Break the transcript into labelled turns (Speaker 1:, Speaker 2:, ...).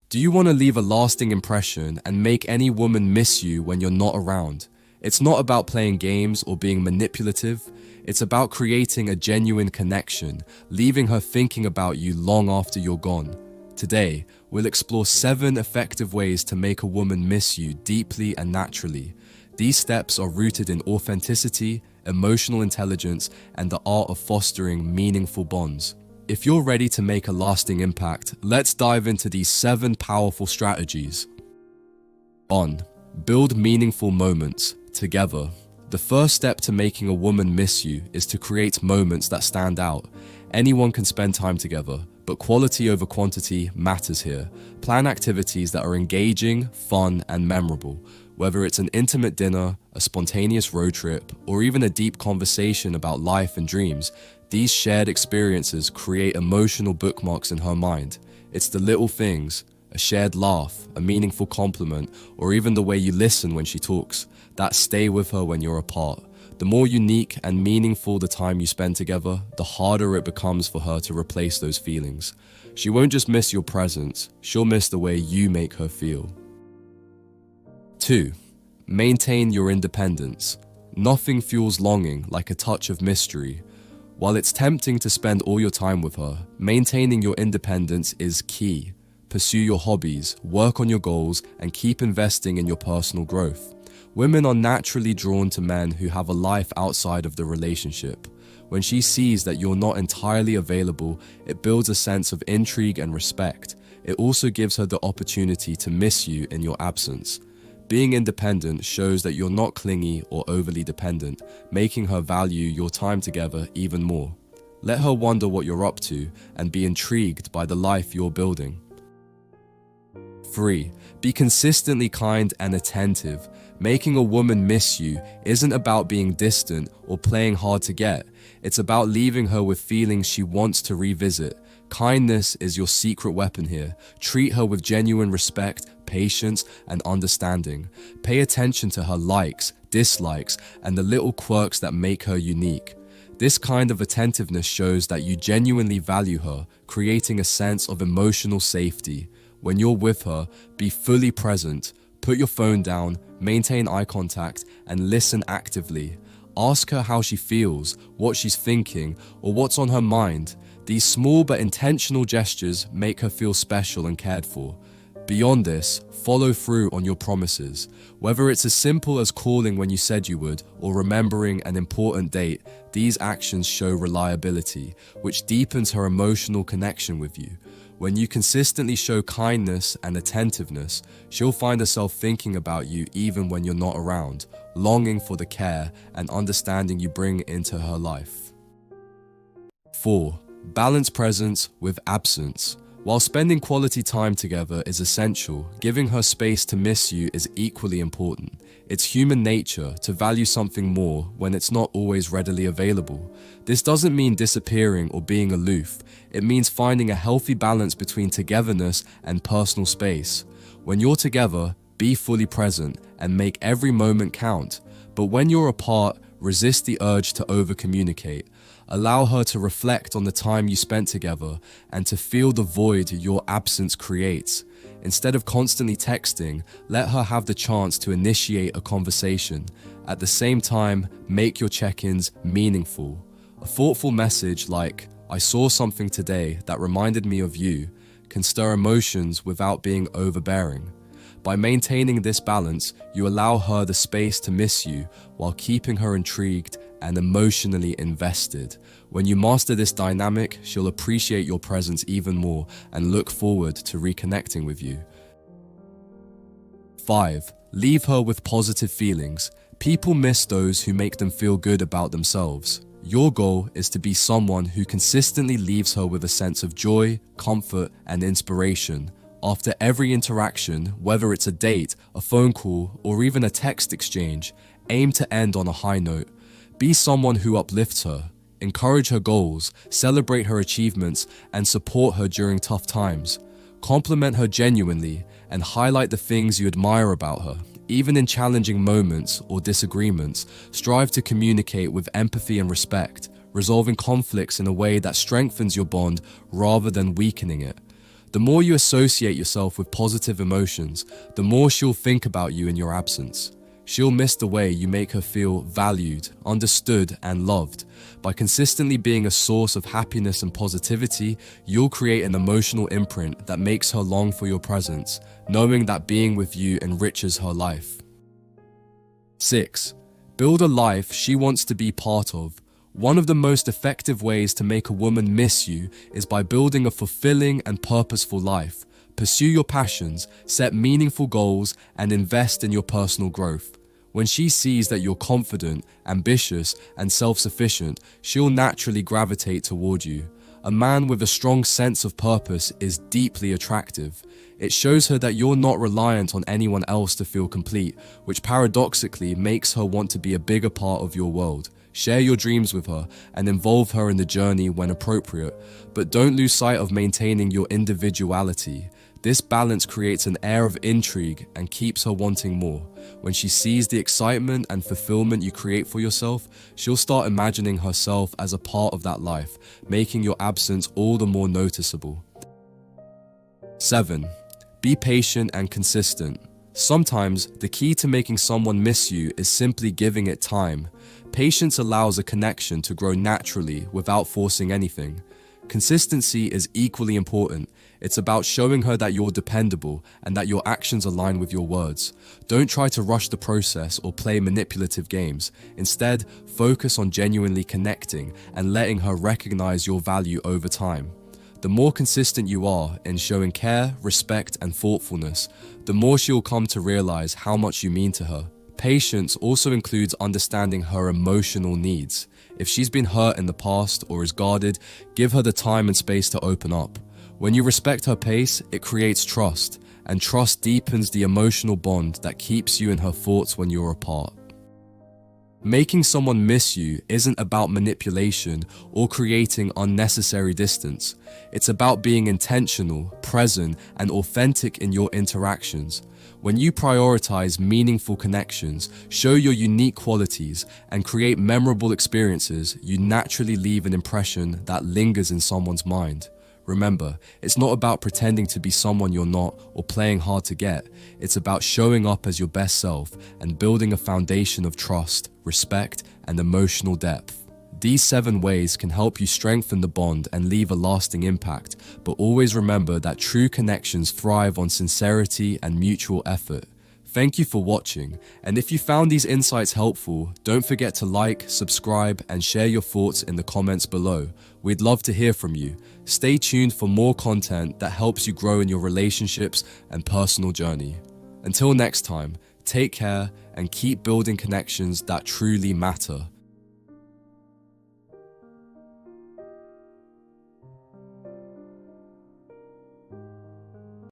Speaker 1: Do you want to leave a lasting impression and make any woman miss you when you're not around? It's not about playing games or being manipulative. It's about creating a genuine connection, leaving her thinking about you long after you're gone. Today, we'll explore 7 effective ways to make a woman miss you deeply and naturally. These steps are rooted in authenticity, emotional intelligence, and the art of fostering meaningful bonds. If you're ready to make a lasting impact, let's dive into these 7 powerful strategies. 1. Build meaningful moments together. The first step to making a woman miss you is to create moments that stand out. Anyone can spend time together, but quality over quantity matters here. Plan activities that are engaging, fun, and memorable. Whether it's an intimate dinner, a spontaneous road trip, or even a deep conversation about life and dreams, these shared experiences create emotional bookmarks in her mind. It's the little things, a shared laugh, a meaningful compliment, or even the way you listen when she talks, that stay with her when you're apart. The more unique and meaningful the time you spend together, the harder it becomes for her to replace those feelings. She won't just miss your presence, she'll miss the way you make her feel. 2. Maintain your independence. Nothing fuels longing like a touch of mystery. While it's tempting to spend all your time with her, maintaining your independence is key. Pursue your hobbies, work on your goals, and keep investing in your personal growth. Women are naturally drawn to men who have a life outside of the relationship. When she sees that you're not entirely available, it builds a sense of intrigue and respect. It also gives her the opportunity to miss you in your absence. Being independent shows that you're not clingy or overly dependent, making her value your time together even more. Let her wonder what you're up to and be intrigued by the life you're building. 3. Be consistently kind and attentive. Making a woman miss you isn't about being distant or playing hard to get. It's about leaving her with feelings she wants to revisit. Kindness is your secret weapon here. Treat her with genuine respect, patience, and understanding. Pay attention to her likes, dislikes, and the little quirks that make her unique. This kind of attentiveness shows that you genuinely value her, creating a sense of emotional safety. When you're with her, be fully present. Put your phone down, maintain eye contact, and listen actively. Ask her how she feels, what she's thinking, or what's on her mind. These small but intentional gestures make her feel special and cared for. Beyond this, follow through on your promises. Whether it's as simple as calling when you said you would or remembering an important date, these actions show reliability, which deepens her emotional connection with you. When you consistently show kindness and attentiveness, she'll find herself thinking about you even when you're not around, longing for the care and understanding you bring into her life. 4. Balance presence with absence. While spending quality time together is essential, giving her space to miss you is equally important. It's human nature to value something more when it's not always readily available. This doesn't mean disappearing or being aloof. It means finding a healthy balance between togetherness and personal space. When you're together, be fully present and make every moment count. But when you're apart, resist the urge to over-communicate. Allow her to reflect on the time you spent together and to feel the void your absence creates. Instead of constantly texting, let her have the chance to initiate a conversation. At the same time, make your check-ins meaningful. A thoughtful message like, "I saw something today that reminded me of you," can stir emotions without being overbearing. By maintaining this balance, you allow her the space to miss you while keeping her intrigued and emotionally invested. When you master this dynamic, she'll appreciate your presence even more and look forward to reconnecting with you. 5. Leave her with positive feelings. People miss those who make them feel good about themselves. Your goal is to be someone who consistently leaves her with a sense of joy, comfort, and inspiration. After every interaction, whether it's a date, a phone call, or even a text exchange, aim to end on a high note. Be someone who uplifts her. Encourage her goals, celebrate her achievements, and support her during tough times. Compliment her genuinely and highlight the things you admire about her. Even in challenging moments or disagreements, strive to communicate with empathy and respect, resolving conflicts in a way that strengthens your bond rather than weakening it. The more you associate yourself with positive emotions, the more she'll think about you in your absence. She'll miss the way you make her feel valued, understood, and loved. By consistently being a source of happiness and positivity, you'll create an emotional imprint that makes her long for your presence, knowing that being with you enriches her life. 6. Build a life she wants to be part of. One of the most effective ways to make a woman miss you is by building a fulfilling and purposeful life. Pursue your passions, set meaningful goals, and invest in your personal growth. When she sees that you're confident, ambitious, and self-sufficient, she'll naturally gravitate toward you. A man with a strong sense of purpose is deeply attractive. It shows her that you're not reliant on anyone else to feel complete, which paradoxically makes her want to be a bigger part of your world. Share your dreams with her and involve her in the journey when appropriate, but don't lose sight of maintaining your individuality. This balance creates an air of intrigue and keeps her wanting more. When she sees the excitement and fulfillment you create for yourself, she'll start imagining herself as a part of that life, making your absence all the more noticeable. 7. Be patient and consistent. Sometimes, the key to making someone miss you is simply giving it time. Patience allows a connection to grow naturally without forcing anything. Consistency is equally important. It's about showing her that you're dependable and that your actions align with your words. Don't try to rush the process or play manipulative games. Instead, focus on genuinely connecting and letting her recognize your value over time. The more consistent you are in showing care, respect, and thoughtfulness, the more she'll come to realize how much you mean to her. Patience also includes understanding her emotional needs. If she's been hurt in the past or is guarded, give her the time and space to open up. When you respect her pace, it creates trust, and trust deepens the emotional bond that keeps you in her thoughts when you're apart. Making someone miss you isn't about manipulation or creating unnecessary distance. It's about being intentional, present, and authentic in your interactions. When you prioritize meaningful connections, show your unique qualities, and create memorable experiences, you naturally leave an impression that lingers in someone's mind. Remember, it's not about pretending to be someone you're not or playing hard to get. It's about showing up as your best self and building a foundation of trust, respect, and emotional depth. These 7 ways can help you strengthen the bond and leave a lasting impact, but always remember that true connections thrive on sincerity and mutual effort. Thank you for watching, and if you found these insights helpful, don't forget to like, subscribe, and share your thoughts in the comments below. We'd love to hear from you. Stay tuned for more content that helps you grow in your relationships and personal journey. Until next time, take care and keep building connections that truly matter.